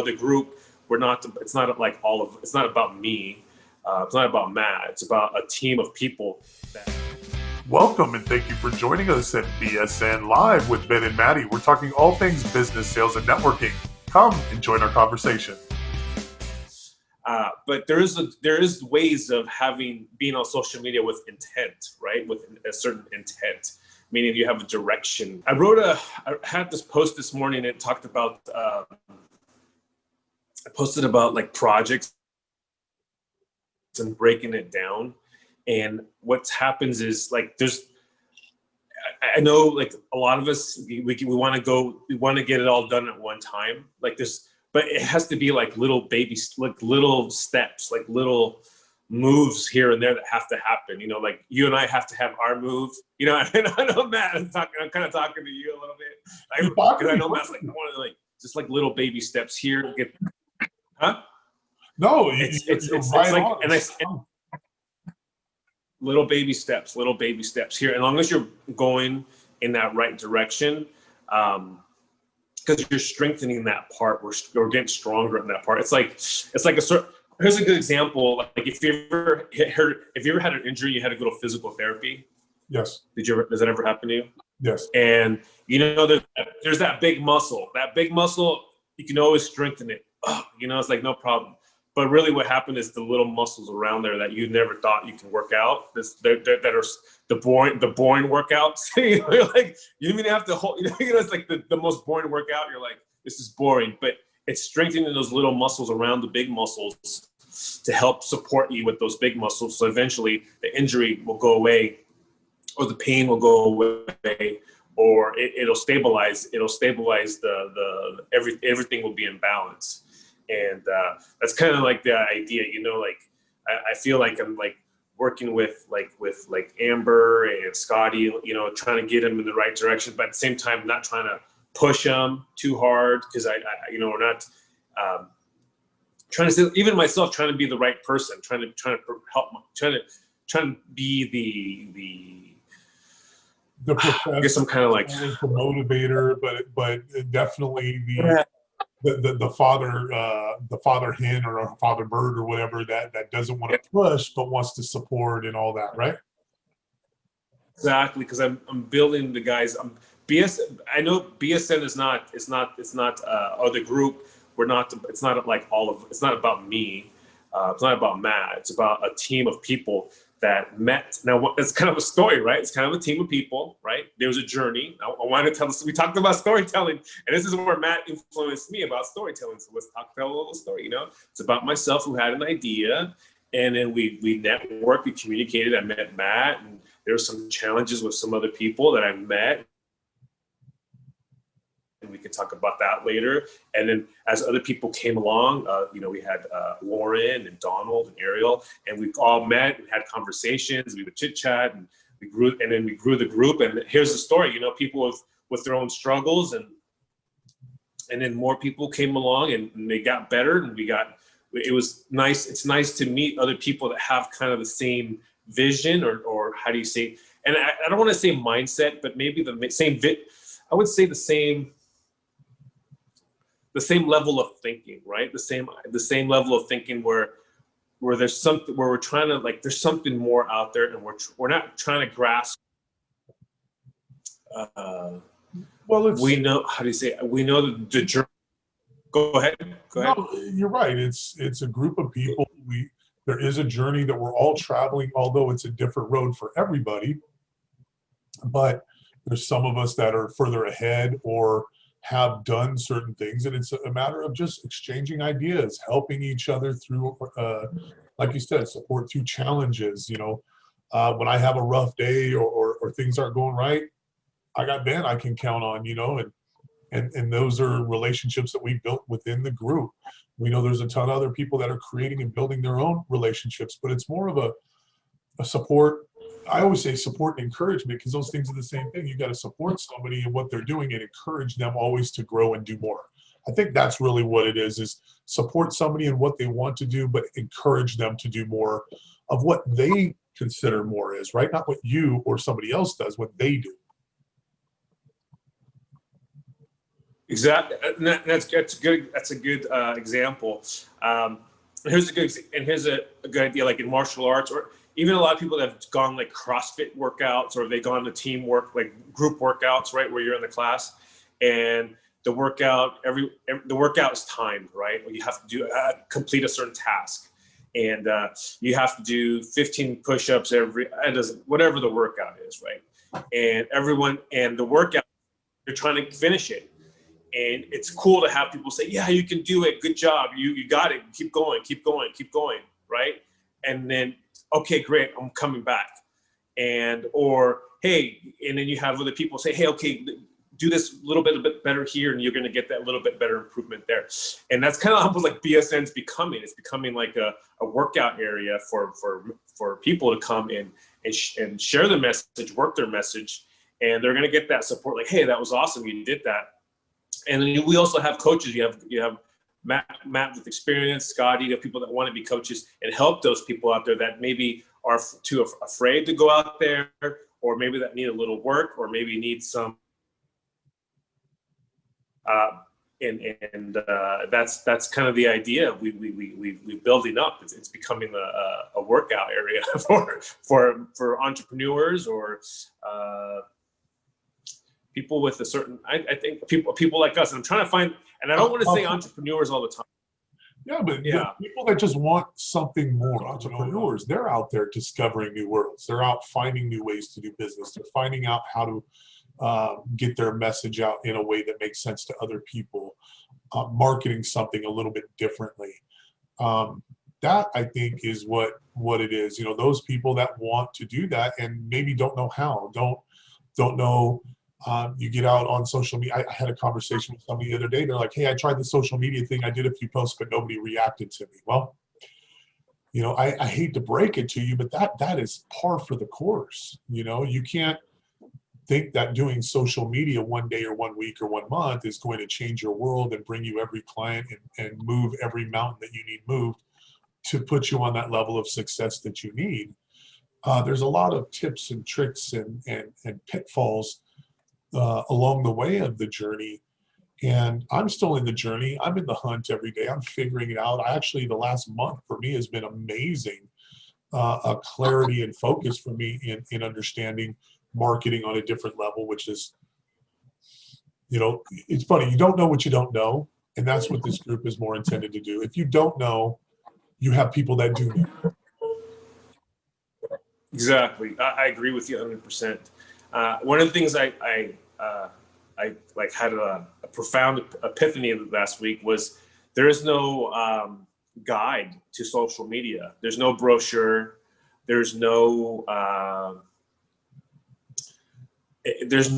the group. We're not. It's not like all of. It's not about me. It's not about Matt. It's about a team of people. Welcome and thank you for joining us at BSN Live with Ben and Maddie. We're talking all things business, sales, and networking. Come and join our conversation. But there is ways of being on social media with intent, right? With a certain intent, meaning you have a direction. I had this post this morning. It talked about. I posted about like projects and breaking it down. And what happens is like I know like a lot of us we want to get it all done at one time. Like this. But it has to be like little babies, like little steps, like little moves here and there that have to happen. You know, like you and I have to have our move. You know, and I know Matt. I'm kind of talking to you a little bit. I know Matt's like one of just like little baby steps here. No, it's right like on. and little baby steps here. As long as you're going in that right direction. Because you're strengthening that part, we're getting stronger in that part. It's like here's a good example. Like if you ever had an injury, you had to go to physical therapy. Yes. Does that ever happen to you? Yes. And you know there's that big muscle. That big muscle, you can always strengthen it. You know, it's like no problem. But really, what happened is the little muscles around there that you never thought you can work out. That are the boring workouts. You know, you're like you don't even have to hold. You know, it's like the most boring workout. You're like, this is boring, but it's strengthening those little muscles around the big muscles to help support you with those big muscles. So eventually, the injury will go away, or the pain will go away, or it'll stabilize. It'll stabilize everything will be in balance. And that's kind of like the idea, you know, like I feel like I'm like working with Amber and Scotty, you know, trying to get them in the right direction, but at the same time, not trying to push them too hard because I you know, we're not trying to even myself trying to be the right person, trying to help, trying to be the professor. I guess I'm kind of like the motivator, but definitely the father hen or a father bird or whatever that doesn't want to push but wants to support and all that, right? Exactly, because I'm building the guys. I know BSN is not the group. We're not. It's not like all of. It's not about me. It's not about Matt. It's about a team of people that met. Now, it's kind of a story, right? It's kind of a team of people, right? There was a journey. I wanted to tell us. We talked about storytelling, and this is where Matt influenced me about storytelling. So let's tell a little story. You know, it's about myself who had an idea, and then we networked, we communicated. I met Matt, and there were some challenges with some other people that I met. And we could talk about that later. And then as other people came along, you know, we had Lauren and Donald and Ariel, and we all met and had conversations. We would chit chat, and we grew the group. And here's the story, you know, people with their own struggles, and then more people came along, and they got better, and it was nice. It's nice to meet other people that have kind of the same vision, or how do you say? And I don't want to say mindset, but maybe the same I would say the same level of thinking, right? The same level of thinking where there's something where we're trying to like there's something more out there, and we're not trying to grasp. We know how do you say? We know the journey. Go ahead. No, you're right. It's a group of people. There is a journey that we're all traveling, although it's a different road for everybody. But there's some of us that are further ahead or have done certain things, and it's a matter of just exchanging ideas, helping each other through, like you said, support through challenges. You know, when I have a rough day or things aren't going right, I got Ben I can count on, you know, and those are relationships that we built within the group. We know there's a ton of other people that are creating and building their own relationships, but it's more of a support. I always say support and encouragement, because those things are the same thing. You got to support somebody in what they're doing and encourage them always to grow and do more. I think that's really what it is support somebody in what they want to do, but encourage them to do more of what they consider more is, right? Not what you or somebody else does, what they do. Exactly. And that's good. That's a good example. Here's a good idea, like in martial arts, or even a lot of people that have gone like CrossFit workouts, or they've gone to teamwork, like group workouts, right, where you're in the class, and the workout the workout is timed, right? You have to do complete a certain task, and you have to do 15 push-ups whatever the workout is, right? And the workout, you're trying to finish it. And it's cool to have people say, yeah, you can do it. Good job. You got it. Keep going, keep going, keep going. Right. And then, okay, great. I'm coming back. Or, hey, and then you have other people say, hey, okay, do this a little bit better here. And you're going to get that little bit better improvement there. And that's kind of almost like BSN's becoming. It's becoming like a workout area for people to come in and share their message, work their message. And they're going to get that support. Like, hey, that was awesome. You did that. And then we also have coaches. You have Matt with experience, Scotty, the people that want to be coaches and help those people out there that maybe are too afraid to go out there, or maybe that need a little work, or maybe need some. That's kind of the idea. We building up. It's becoming a workout area for entrepreneurs or. People with a certain, I think people like us, and I'm trying to find, and I don't want to say entrepreneurs all the time. Yeah, but people that just want something more, entrepreneurs, they're out there discovering new worlds. They're out finding new ways to do business. They're finding out how to get their message out in a way that makes sense to other people, marketing something a little bit differently. That, I think, is what it is. You know, those people that want to do that and maybe don't know how, don't know. You get out on social media. I had a conversation with somebody the other day. They're like, hey, I tried the social media thing. I did a few posts, but nobody reacted to me. Well, you know, I hate to break it to you, but that is par for the course. You know, you can't think that doing social media one day or 1 week or 1 month is going to change your world and bring you every client and move every mountain that you need moved to put you on that level of success that you need. There's a lot of tips and tricks and pitfalls along the way of the journey. And I'm still in the journey. I'm in the hunt every day. I'm figuring it out. The last month for me has been amazing. A clarity and focus for me in understanding marketing on a different level, which is, you know, it's funny. You don't know what you don't know. And that's what this group is more intended to do. If you don't know, you have people that do know. Exactly. I agree with you 100%. One of the things I like had a profound epiphany last week was there is no guide to social media. There's no brochure. There's no there's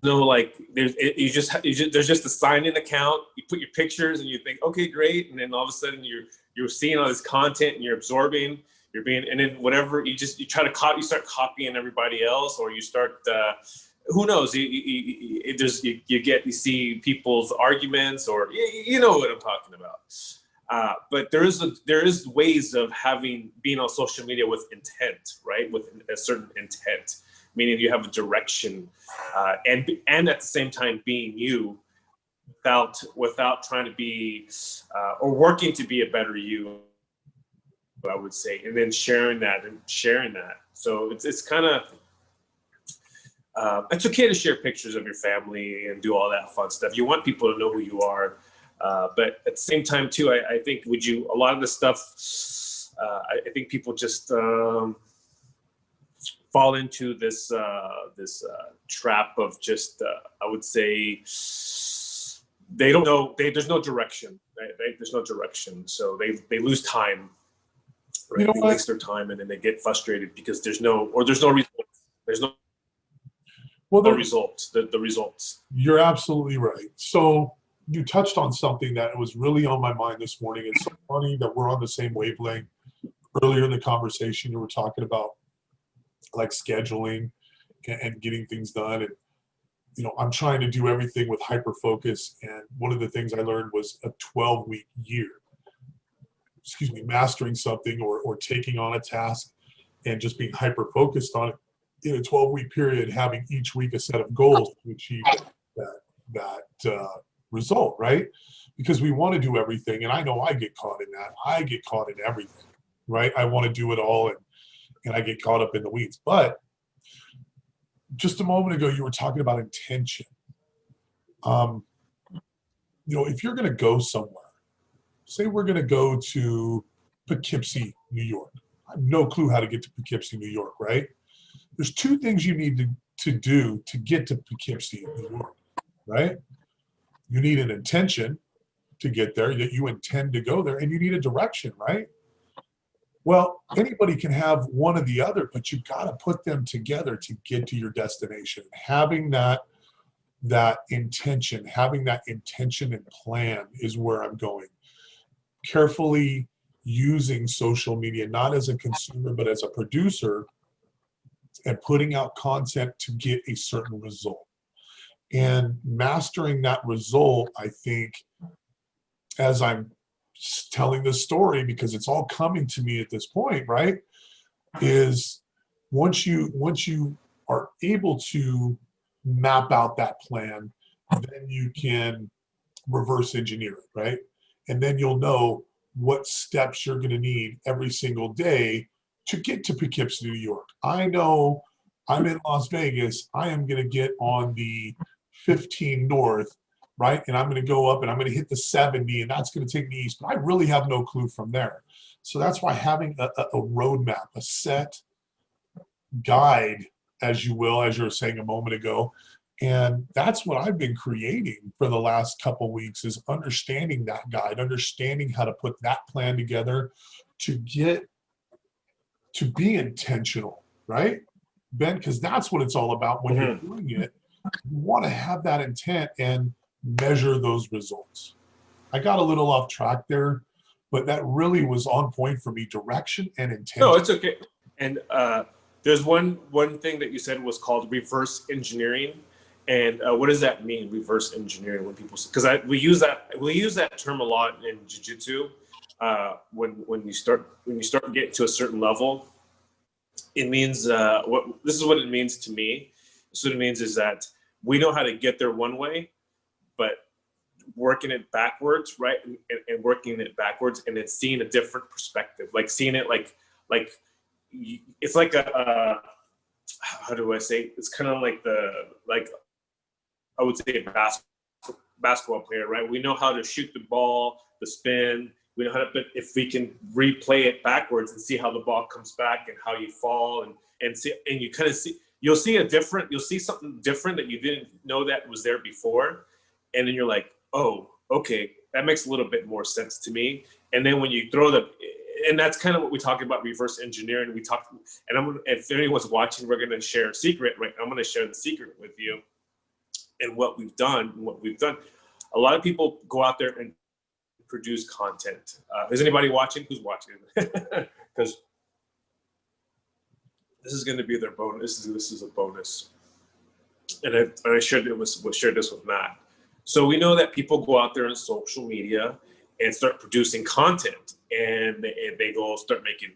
no like there's just a sign-in account. You put your pictures and you think, okay, great, and then all of a sudden you're seeing all this content and you're absorbing. You're being, and then whatever you try to copy, you start copying everybody else, or you start, who knows? You see people's arguments, or you know what I'm talking about. But there is ways of being on social media with intent, right? With a certain intent, meaning you have a direction, and at the same time being you, without trying to be or working to be a better you. I would say, and then sharing that. So it's kind of, it's okay to share pictures of your family and do all that fun stuff. You want people to know who you are. But at the same time too, I think a lot of the stuff, I think people just fall into this trap of just, I would say, they don't know, there's no direction. There's no direction. So they lose time. Right? They waste their time and then they get frustrated because there's no results. There's no results. The results. You're absolutely right. So you touched on something that was really on my mind this morning. It's so funny that we're on the same wavelength. Earlier in the conversation, you were talking about like scheduling and getting things done. And, you know, I'm trying to do everything with hyper focus. And one of the things I learned was a 12-week year. Mastering something or taking on a task and just being hyper focused on it in a 12-week period, having each week a set of goals to achieve that. result, right? Because we want to do everything, and I know I get caught in that. I get caught in everything, right? I want to do it all, and I get caught up in the weeds. But just a moment ago, you were talking about intention. If you're going to go somewhere, say we're going to go to Poughkeepsie, New York. I have no clue how to get to Poughkeepsie, New York, right? There's two things you need to do to get to Poughkeepsie, New York, right? You need an intention to get there, that you intend to go there, and you need a direction, right? Well, anybody can have one or the other, but you got to put them together to get to your destination. Having that intention and plan is where I'm going. Carefully using social media, not as a consumer, but as a producer, and putting out content to get a certain result. And mastering that result, I think, as I'm telling this story, because it's all coming to me at this point, right, is once you are able to map out that plan, then you can reverse engineer it, right? And then you'll know what steps you're going to need every single day to get to Poughkeepsie, New York. I know I'm in Las Vegas. I am going to get on the 15 North, right? And I'm going to go up and I'm going to hit the 70, and that's going to take me east. But I really have no clue from there. So that's why having a roadmap, a set guide, as you will, as you were saying a moment ago, and that's what I've been creating for the last couple of weeks, is understanding that guide, understanding how to put that plan together to get to be intentional, right, Ben? Because that's what it's all about when you're doing it. You want to have that intent and measure those results. I got a little off track there, but that really was on point for me. Direction and intention. No, it's okay. And there's one thing that you said was called reverse engineering. And what does that mean, reverse engineering? When people, because we use that term a lot in jiu-jitsu. When you start getting to a certain level, it means this is what it means to me. So what it means is that we know how to get there one way, but working it backwards, right? And working it backwards, and then seeing a different perspective, like seeing it like it's like how do I say? It's kind of like I would say a basketball player, right? We know how to shoot the ball, the spin. We know how to, but if we can replay it backwards and see how the ball comes back and how you fall and see, and you kind of see, you'll see something different that you didn't know that was there before. And then you're like, oh, okay, that makes a little bit more sense to me. And then when you and that's kind of what we talk about, reverse engineering. And if anyone's watching, we're going to share a secret, right? I'm going to share the secret with you and what we've done. A lot of people go out there and produce content. Is anybody watching? Who's watching? Because this is going to be their bonus. This is a bonus. And I shared this with Matt. So we know that people go out there on social media and start producing content, and they go start making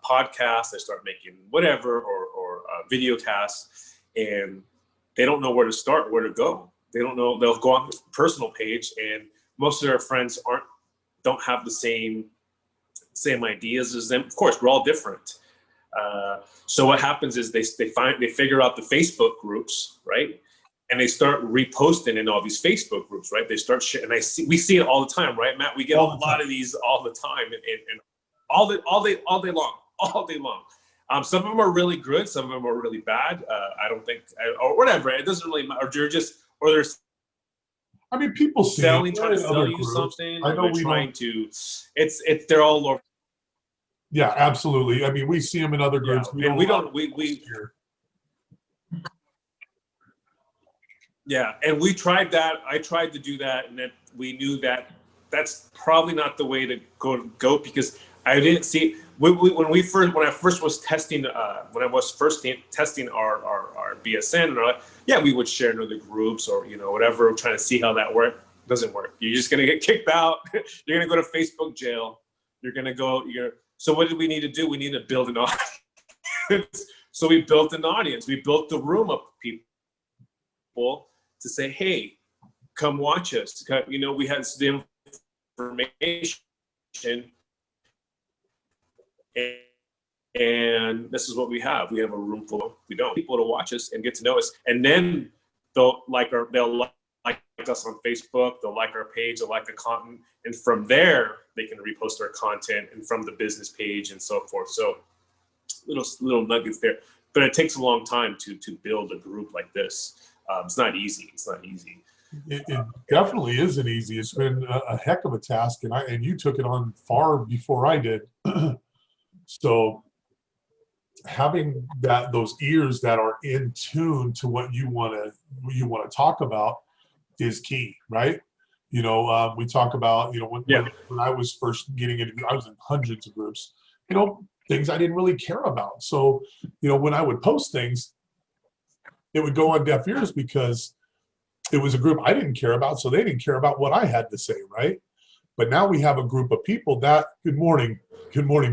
podcasts, they start making whatever, or video casts, and they don't know where to start, where to go. They don't know. They'll go on their personal page, and most of their friends don't have the same ideas as them. Of course, we're all different. So what happens is they figure out the Facebook groups, right? And they start reposting in all these Facebook groups, right? They start sharing, and we see it all the time, right, Matt? We get a lot of these all the time, and all day long. Some of them are really good, some of them are really bad. I don't think, or whatever. It doesn't really matter. I mean, people trying to sell you something. I know they're all over. Yeah, absolutely. I mean, we see them in other groups. Yeah, and we tried that. I tried to do that, and then we knew that that's probably not the way to go because I didn't see when I first was testing when I was first testing our BSN. Yeah, we would share in other groups or whatever, trying to see how that worked. It doesn't work. You're just gonna get kicked out. You're gonna go to Facebook jail. So what did we need to do? We need to build an audience. So we built an audience. We built the room of people to say, hey, come watch us. You know, we had the information, and this is what we have. We have a room full of people to watch us and get to know us, and then they'll like us on Facebook, they'll like our page, they'll like the content, and from there they can repost our content, and from the business page and so forth. So little nuggets there, but it takes a long time to build a group like this. It's not easy. It's not easy. It definitely isn't easy. It's been a heck of a task, and you took it on far before I did. So having those ears that are in tune to what you want to talk about is key, right? You know, we talk about, you know, when I was first getting into, I was in hundreds of groups, you know, things I didn't really care about. So, you know, when I would post things, it would go on deaf ears because it was a group I didn't care about, so they didn't care about what I had to say, right? But now we have a group of people that, good morning,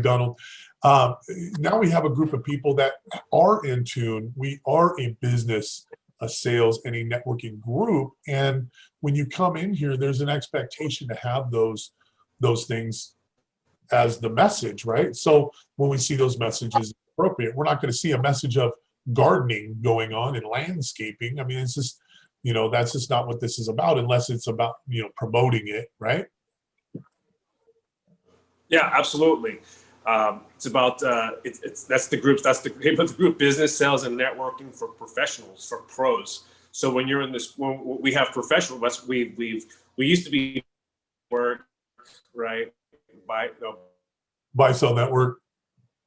Donald. Now we have a group of people that are in tune. We are a business, a sales, and a networking group. And when you come in here, there's an expectation to have those things as the message, right? So when we see those messages appropriate, we're not going to see a message of gardening going on and landscaping. I mean, it's just, you know, that's just not what this is about, unless it's about, you know, promoting it, right? Yeah, absolutely. It's about that's the name of the group: business, sales, and networking for professionals, for pros. So when you're in this, when we have professionals, we used to be work, right? Buy, sell, network.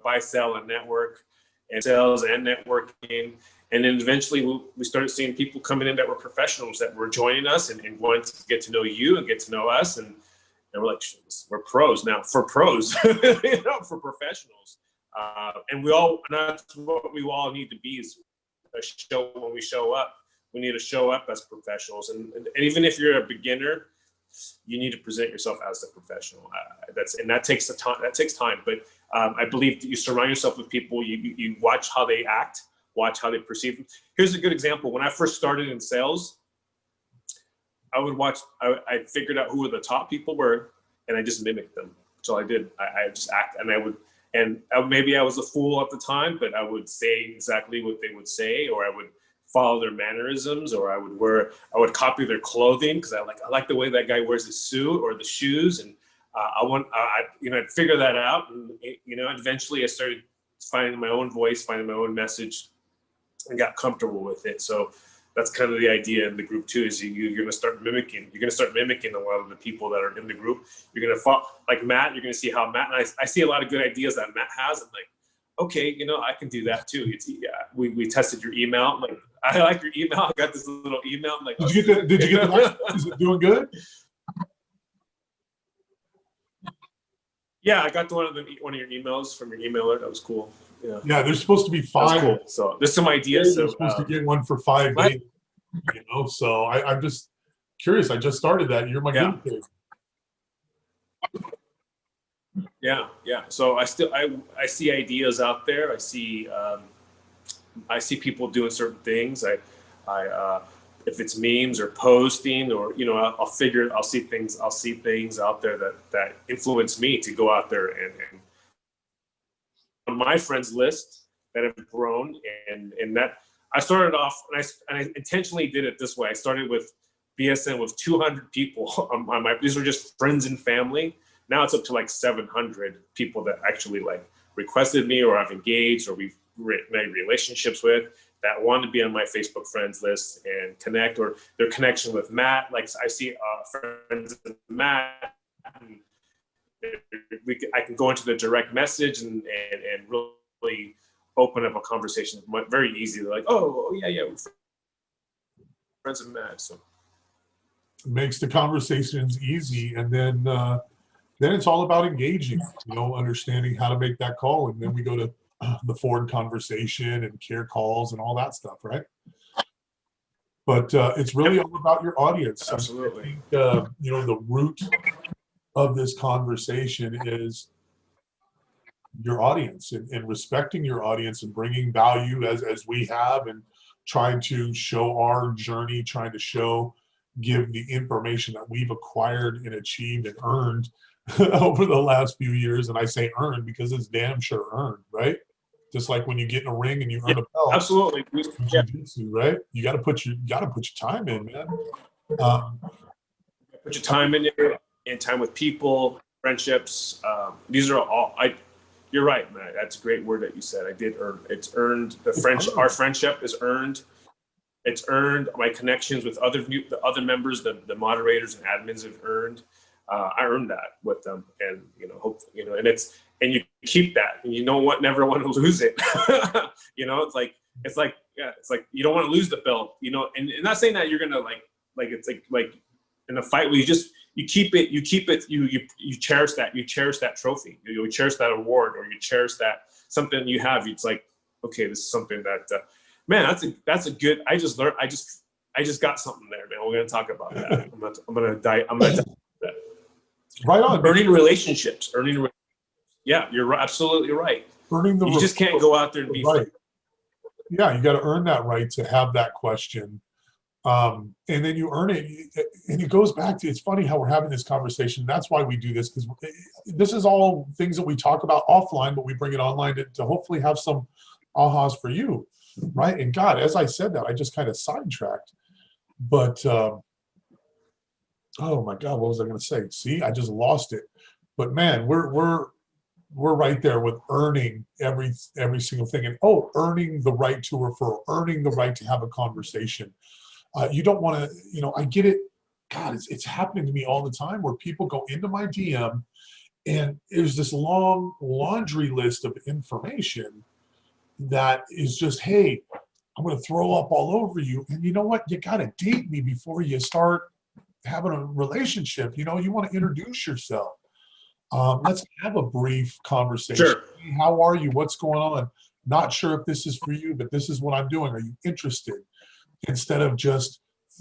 Buy, sell, and network, and sales and networking. And then eventually we started seeing people coming in that were professionals that were joining us and wanting to get to know you and get to know us. And we're like, we're pros now, for pros, you know, for professionals. And that's what we all need to be, is when we show up, we need to show up as professionals. And even if you're a beginner, you need to present yourself as a professional. That takes time. That takes time. But I believe that you surround yourself with people. You watch how they act, watch how they perceive. Here's a good example. When I first started in sales, I would watch. I figured out who the top people were, and I just mimicked them. So I did. I just act, and maybe I was a fool at the time, but I would say exactly what they would say, or I would follow their mannerisms, or I would copy their clothing because I like the way that guy wears his suit or the shoes, and I'd figure that out, and eventually I started finding my own voice, finding my own message, and got comfortable with it. So that's kind of the idea in the group too, is you're going to start mimicking. You're going to start mimicking a lot of the people that are in the group. You're going to follow, like Matt. You're going to see how Matt, and I see a lot of good ideas that Matt has. I'm like, okay, I can do that too. We tested your email. I'm like, I like your email. I got this little email. I'm like, did you get the is it doing good? Yeah, I got one of your emails from your emailer. That was cool. Yeah, there's supposed to be 5. Cool. So there's some ideas. You're supposed to get one for 5 days. So I'm just curious. I just started that. You're my guinea pig. Yeah. So I see ideas out there. I see people doing certain things. If it's memes or posting, or I'll see things out there that influence me to go out there and on my friends list that have grown, and that I started off, and I intentionally did it this way. I started with BSN with 200 people on these were just friends and family. Now it's up to like 700 people that actually like requested me, or I've engaged, or we've made relationships with, that want to be on my Facebook friends list and connect, or their connection with Matt. Like I see friends with Matt, and I can go into the direct message and really open up a conversation very easy. They're like, oh yeah, we're friends with Matt. So it makes the conversations easy, and then it's all about engaging, understanding how to make that call, and then we go to the forward conversation and care calls and all that stuff, right? But it's really all about your audience. Absolutely. I think, the root of this conversation is your audience, and respecting your audience and bringing value as we have, and trying to show our journey, trying to show, give the information that we've acquired and achieved and earned over the last few years. And I say earned because it's damn sure earned, right? Just like when you get in a ring and you earn a belt. Absolutely. Yeah. Jiu-jitsu, right? You got to put your time in, man. Um, Put your time in it, and time with people, friendships. These are all. You're right, man. That's a great word that you said. I did earn. It's earned. Our friendship is earned. It's earned. My connections with the other members, the moderators and admins have earned. I earned that with them, and hopefully, and you keep that, and you don't never want to lose it. It's like you don't want to lose the belt, and not saying that you're gonna it's like in a fight where you keep it, you cherish that trophy, you cherish that award, or you cherish that something you have. It's like, okay, this is something that, man, that's a good. I just got something there, man. We're gonna talk about that. I'm gonna dive that. Right on. Earning relationships. Yeah, you're absolutely right. You just can't go out there and be right. Yeah, you got to earn that right to have that question. And then you earn it. And it goes back to, it's funny how we're having this conversation. That's why we do this, because this is all things that we talk about offline, but we bring it online to hopefully have some ahas for you, right? And God, as I said that, I just kind of sidetracked. But, oh my God, what was I going to say? See, I just lost it. But man, we're right there with earning every single thing. And earning the right to refer, earning the right to have a conversation. You don't want to, I get it. God, it's happening to me all the time where people go into my DM and there's this long laundry list of information that is just, hey, I'm going to throw up all over you. And you know what? You got to date me before you start having a relationship. You want to introduce yourself. Let's have a brief conversation. Sure. Hey, how are you? What's going on? Not sure if this is for you, but this is what I'm doing. Are you interested? Instead of just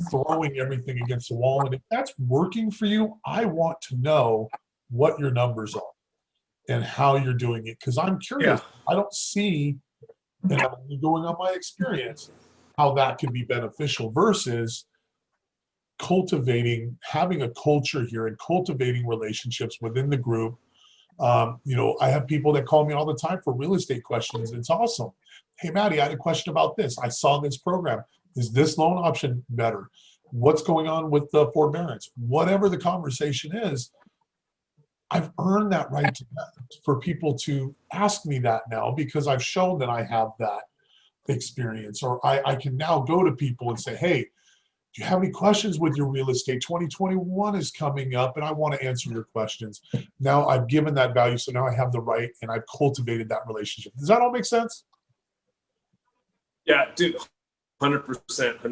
throwing everything against the wall. And if that's working for you, I want to know what your numbers are and how you're doing it. Because I'm curious. Yeah. I don't see, and I'm only going on my experience, how that can be beneficial versus having a culture here and cultivating relationships within the group. I have people that call me all the time for real estate questions. It's awesome. Hey, Maddie, I had a question about this. I saw this program. Is this loan option better? What's going on with the forbearance? Whatever the conversation is, I've earned that right for people to ask me that now because I've shown that I have that experience. Or I can now go to people and say, hey, do you have any questions with your real estate? 2021 is coming up and I want to answer your questions. Now I've given that value, so now I have the right and I've cultivated that relationship. Does that all make sense? Yeah, dude, 100%.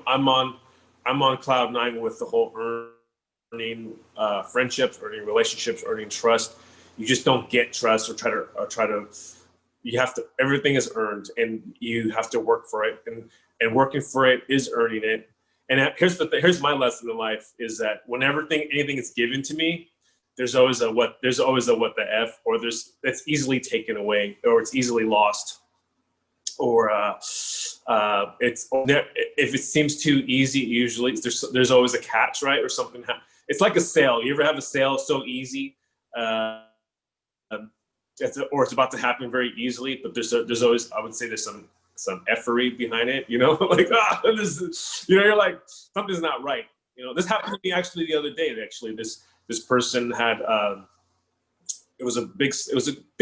I'm on cloud nine with the whole earning friendships, earning relationships, earning trust. You just don't get trust or try to. You have to. Everything is earned, and you have to work for it. And working for it is earning it. And here's my lesson in life is that whenever anything is given to me, there's always a what the F, or that's easily taken away, or it's easily lost, or if it seems too easy, usually there's always a catch, right? Or something. It's like a sale. You ever have a sale so easy, or it's about to happen very easily, but there's always, I would say, there's some effery behind it, like, you're like, something's not right. This happened to me actually the other day. Actually, this person had, it was a big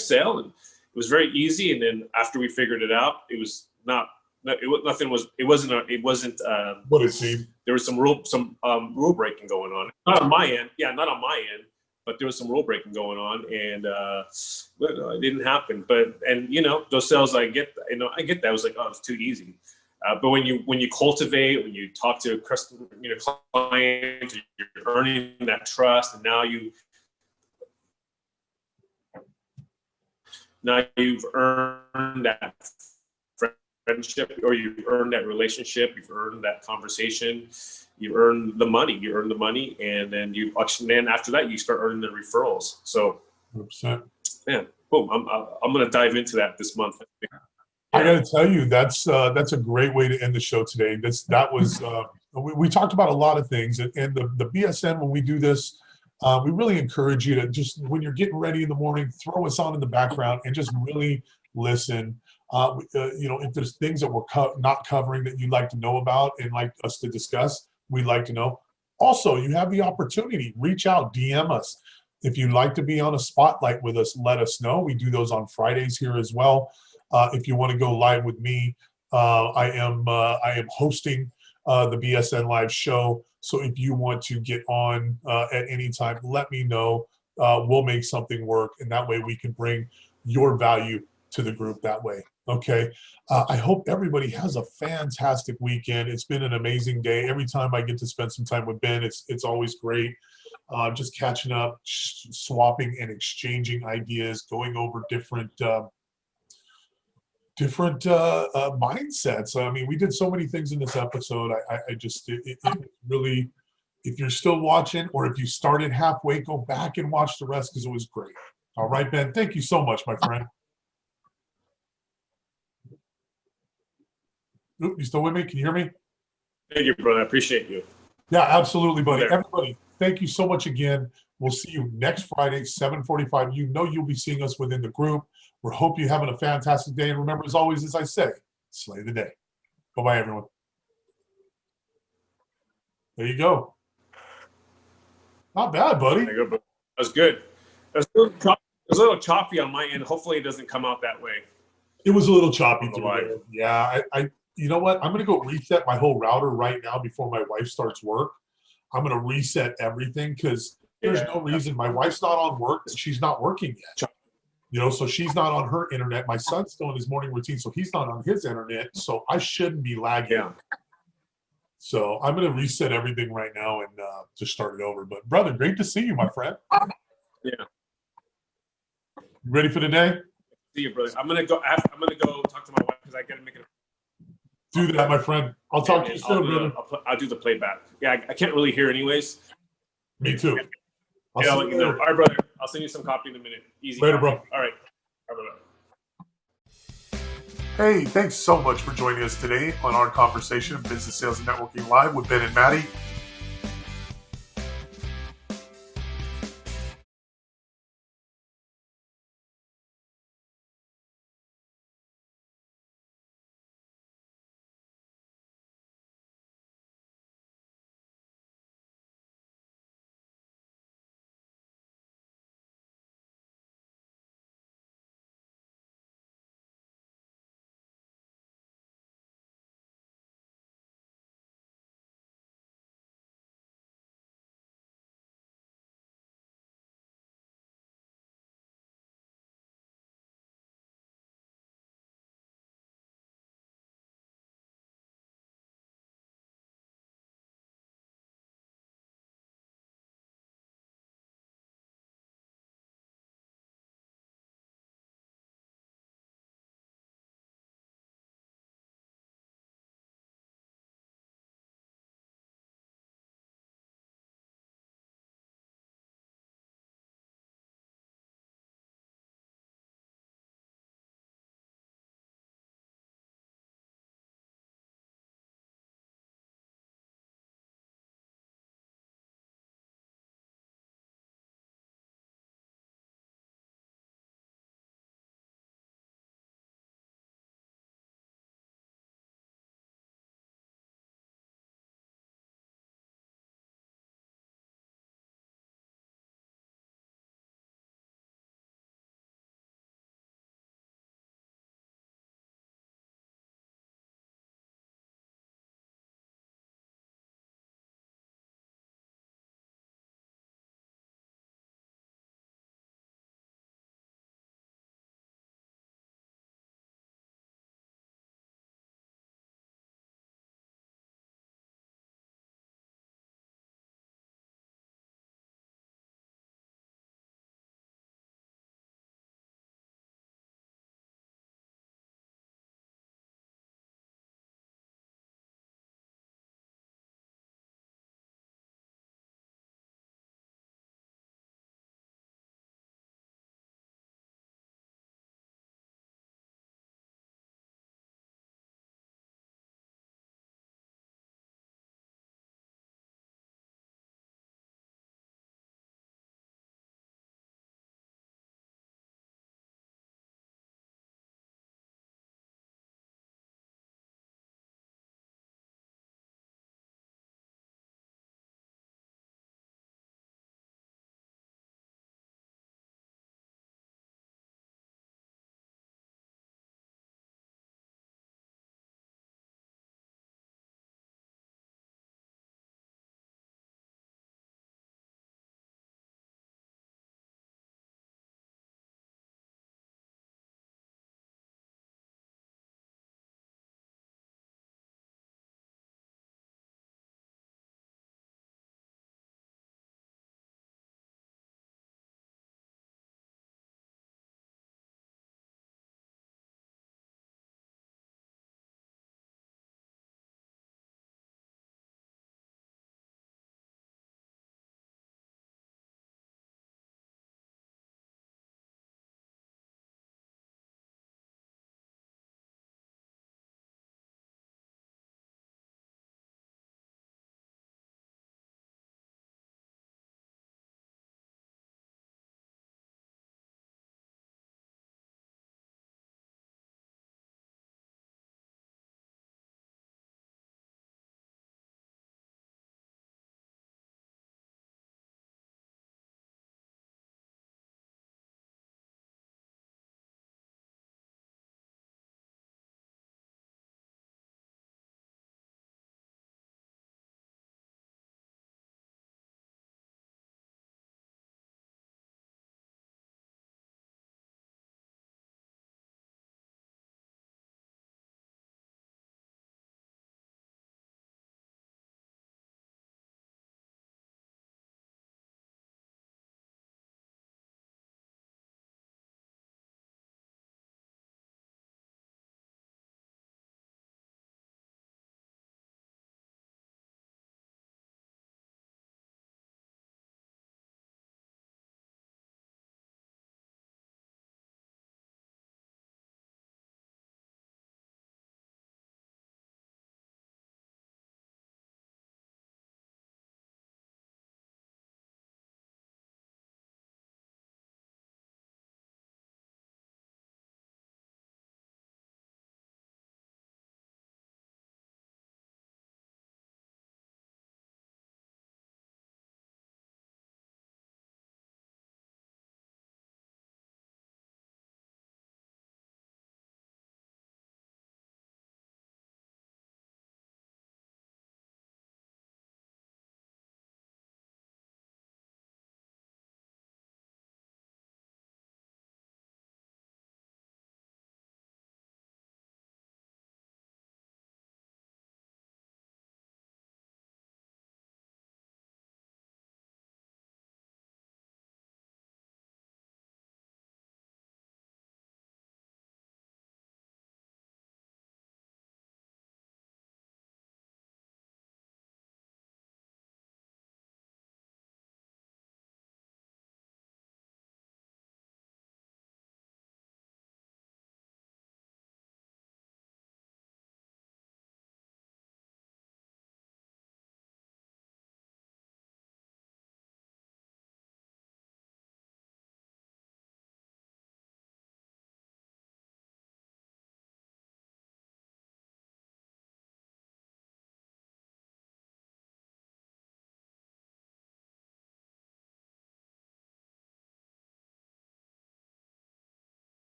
sale, and it was very easy. And then after we figured it out, it wasn't what it seemed. There was some rule breaking going on. Not on my end. Yeah, not on my end. But there was some rule breaking going on, and it didn't happen. And those sales, I get that. I was like, oh, it's too easy. But when you cultivate, when you talk to a customer, client, you're earning that trust, and now you've earned that friendship, or you've earned that relationship, you've earned that conversation. You earn the money. And then after that, you start earning the referrals. So, 100%. Man, boom! I'm going to dive into that this month. I got to tell you, that's a great way to end the show today. That was we talked about a lot of things, and the BSN, when we do this, we really encourage you to just, when you're getting ready in the morning, throw us on in the background and just really listen. If there's things that we're not covering that you'd like to know about and like us to discuss, we'd like to know. Also, you have the opportunity, reach out, DM us. If you'd like to be on a spotlight with us, let us know. We do those on Fridays here as well. If you want to go live with me, I am hosting the BSN Live show. So if you want to get on at any time, let me know. We'll make something work, and that way we can bring your value to the group that way. Okay. I hope everybody has a fantastic weekend. It's been an amazing day. Every time I get to spend some time with Ben, it's always great. Just catching up, swapping and exchanging ideas, going over different mindsets. I mean, we did so many things in this episode. I just, it really, if you're still watching, or if you started halfway, go back and watch the rest, because it was great. All right, Ben, thank you so much, my friend. Oop, you still with me? Can you hear me? Thank you, brother. I appreciate you. Yeah, absolutely, buddy. There. Everybody, thank you so much again. We'll see you next Friday, 7:45. You know you'll be seeing us within the group. We hope you're having a fantastic day. And remember, as always, as I say, slay the day. Bye-bye, everyone. There you go. Not bad, buddy. There you go, that was good. It was a little choppy on my end. Hopefully it doesn't come out that way. It was a little choppy On the through live. there. Yeah, you know what? I'm going to go reset my whole router right now before my wife starts work. I'm going to reset everything, because there's no reason. My wife's not on work. She's not working yet. So she's not on her internet. My son's still in his morning routine, so he's not on his internet. So I shouldn't be lagging. Yeah. So I'm going to reset everything right now and just start it over. But brother, great to see you, my friend. Yeah. You ready for the day? See you, brother. I'm gonna go talk to my wife, because I gotta make it. Do that, my friend. I'll talk to you soon, brother. I'll do the playback. Yeah, I can't really hear anyways. Me too. I'll let you know. All right, brother. I'll send you some copy in a minute. Easy. Later, bro. All right. All right, bye. Hey, thanks so much for joining us today on our conversation of Business Sales and Networking Live with Ben and Maddie.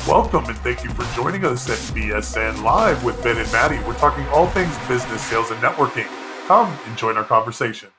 Welcome and thank you for joining us at BSN Live with Ben and Maddie. We're talking all things business, sales, and networking. Come and join our conversation.